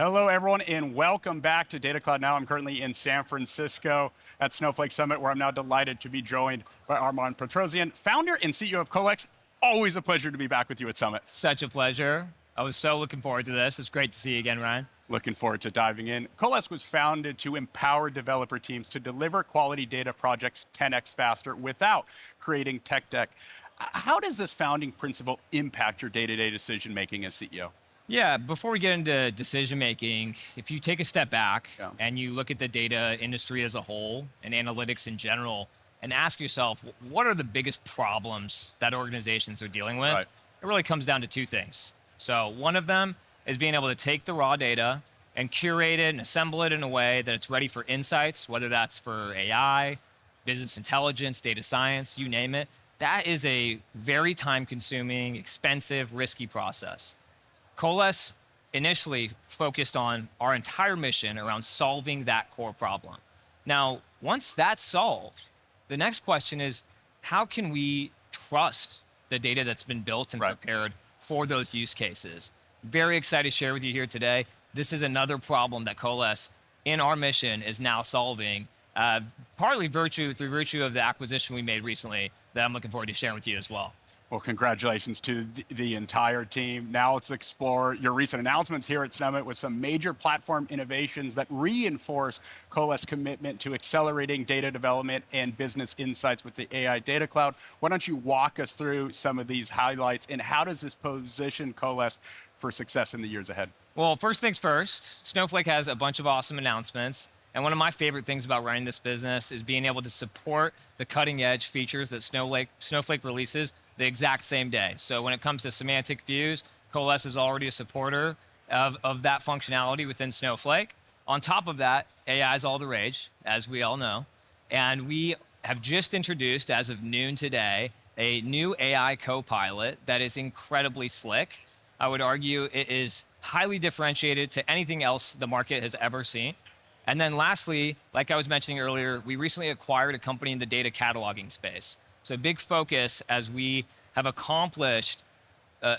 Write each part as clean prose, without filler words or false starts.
Hello, everyone, and welcome back to Data Cloud Now. I'm currently in San Francisco at Snowflake Summit, where I'm now delighted to be joined by Armon Petrossian, founder and CEO of Coalesce. Always a pleasure to be back with you at Summit. Such a pleasure. I was so looking forward to this. It's great to see you again, Ryan. Looking forward to diving in. Coalesce was founded to empower developer teams to deliver quality data projects 10x faster without creating tech debt. How does this founding principle impact your day-to-day decision-making as CEO? Yeah, before we get into decision making, if you take a step back and you look at the data industry as a whole and analytics in general, and ask yourself, what are the biggest problems that organizations are dealing with? Right. It really comes down to two things. So one of them is being able to take the raw data and curate it and assemble it in a way that it's ready for insights, whether that's for AI, business intelligence, data science, you name it. That is a very time-consuming, expensive, risky process. Coalesce initially focused on our entire mission around solving that core problem. Now, once that's solved, the next question is, how can we trust the data that's been built and prepared for those use cases? Very excited to share with you here today. This is another problem that Coalesce in our mission is now solving, partly through virtue of the acquisition we made recently that I'm looking forward to sharing with you as well. Well, congratulations to the entire team. Now let's explore your recent announcements here at Summit with some major platform innovations that reinforce Coalesce's commitment to accelerating data development and business insights with the AI Data Cloud. Why don't you walk us through some of these highlights, and how does this position Coalesce for success in the years ahead? Well, first things first, Snowflake has a bunch of awesome announcements. And one of my favorite things about running this business is being able to support the cutting edge features that Snowflake releases the exact same day. So when it comes to semantic views, Coalesce is already a supporter of that functionality within Snowflake. On top of that, AI is all the rage, as we all know. And we have just introduced, as of noon today, a new AI co-pilot that is incredibly slick. I would argue it is highly differentiated to anything else the market has ever seen. And then lastly, like I was mentioning earlier, we recently acquired a company in the data cataloging space. So a big focus as we have accomplished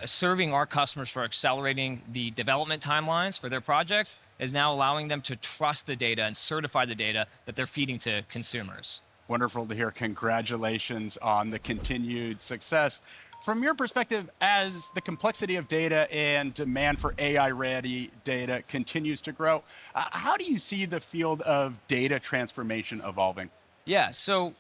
serving our customers for accelerating the development timelines for their projects is now allowing them to trust the data and certify the data that they're feeding to consumers. Wonderful to hear. Congratulations on the continued success. From your perspective, as the complexity of data and demand for AI-ready data continues to grow, how do you see the field of data transformation evolving? Yeah, so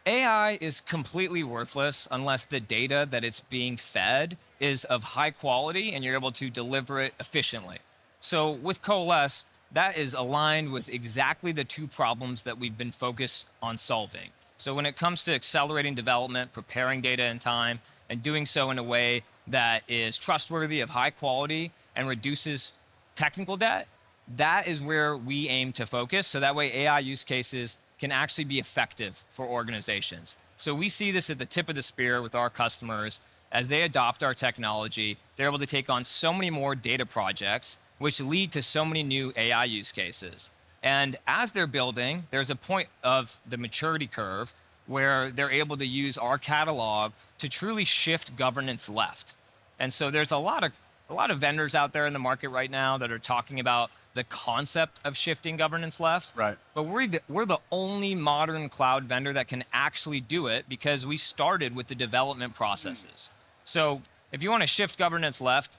AI is completely worthless unless the data that it's being fed is of high quality and you're able to deliver it efficiently. So with Coalesce, that is aligned with exactly the two problems that we've been focused on solving. So when it comes to accelerating development, preparing data in time, and doing so in a way that is trustworthy, of high quality, and reduces technical debt, that is where we aim to focus. So that way AI use cases can actually be effective for organizations. So we see this at the tip of the spear with our customers. As they adopt our technology, they're able to take on so many more data projects, which lead to so many new AI use cases. And as they're building, there's a point of the maturity curve where they're able to use our catalog to truly shift governance left. And so there's a lot of vendors out there in the market right now that are talking about the concept of shifting governance left. Right. But we're the only modern cloud vendor that can actually do it because we started with the development processes. So if you want to shift governance left,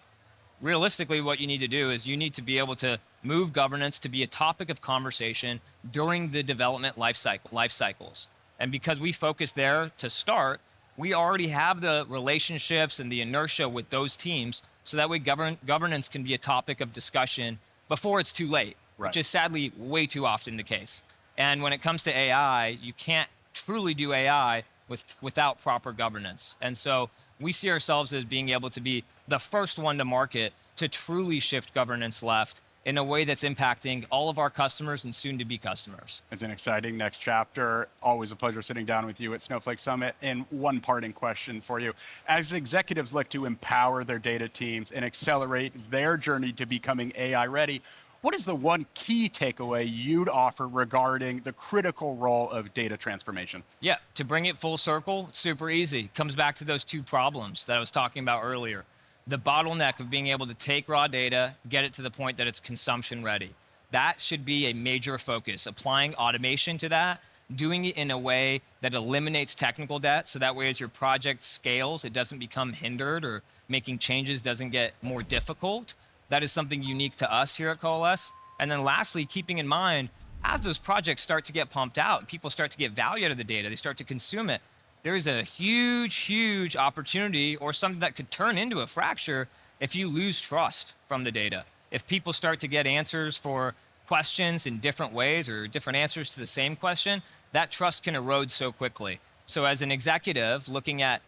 realistically, what you need to do is you need to be able to move governance to be a topic of conversation during the development life cycles. And because we focus there to start, we already have the relationships and the inertia with those teams, so that way governance can be a topic of discussion before it's too late, which is sadly way too often the case. And when it comes to AI, you can't truly do AI without proper governance. And so we see ourselves as being able to be the first one to market to truly shift governance left in a way that's impacting all of our customers and soon to be customers. It's an exciting next chapter. Always a pleasure sitting down with you at Snowflake Summit. And one parting question for you. As executives look to empower their data teams and accelerate their journey to becoming AI ready, what is the one key takeaway you'd offer regarding the critical role of data transformation? Yeah, to bring it full circle, it's super easy. It comes back to those two problems that I was talking about earlier. the bottleneck of being able to take raw data, get it to the point that it's consumption ready. That should be a major focus, applying automation to that, doing it in a way that eliminates technical debt. So that way, as your project scales, it doesn't become hindered or making changes doesn't get more difficult. That is something unique to us here at Coalesce. And then lastly, keeping in mind, as those projects start to get pumped out and people start to get value out of the data, they start to consume it, there is a huge, huge opportunity or something that could turn into a fracture if you lose trust from the data. If people start to get answers for questions in different ways or different answers to the same question, that trust can erode so quickly. So as an executive looking at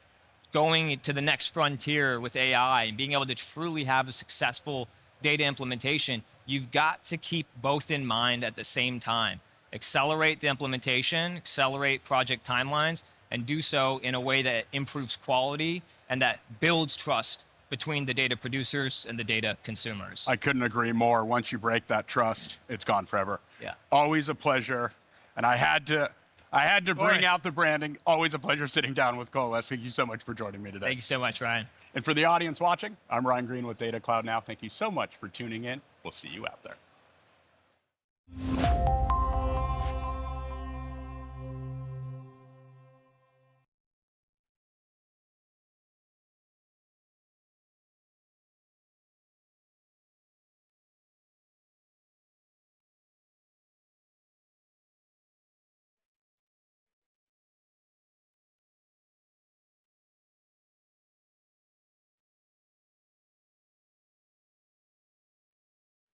going to the next frontier with AI and being able to truly have a successful data implementation, you've got to keep both in mind at the same time. Accelerate the implementation, accelerate project timelines, and do so in a way that improves quality and that builds trust between the data producers and the data consumers. I couldn't agree more. Once you break that trust, it's gone forever. Yeah. Always a pleasure. And I had to bring out the branding. Always a pleasure sitting down with Coalesce. Thank you so much for joining me today. Thank you so much, Ryan. And for the audience watching, I'm Ryan Green with Data Cloud Now. Thank you so much for tuning in. We'll see you out there.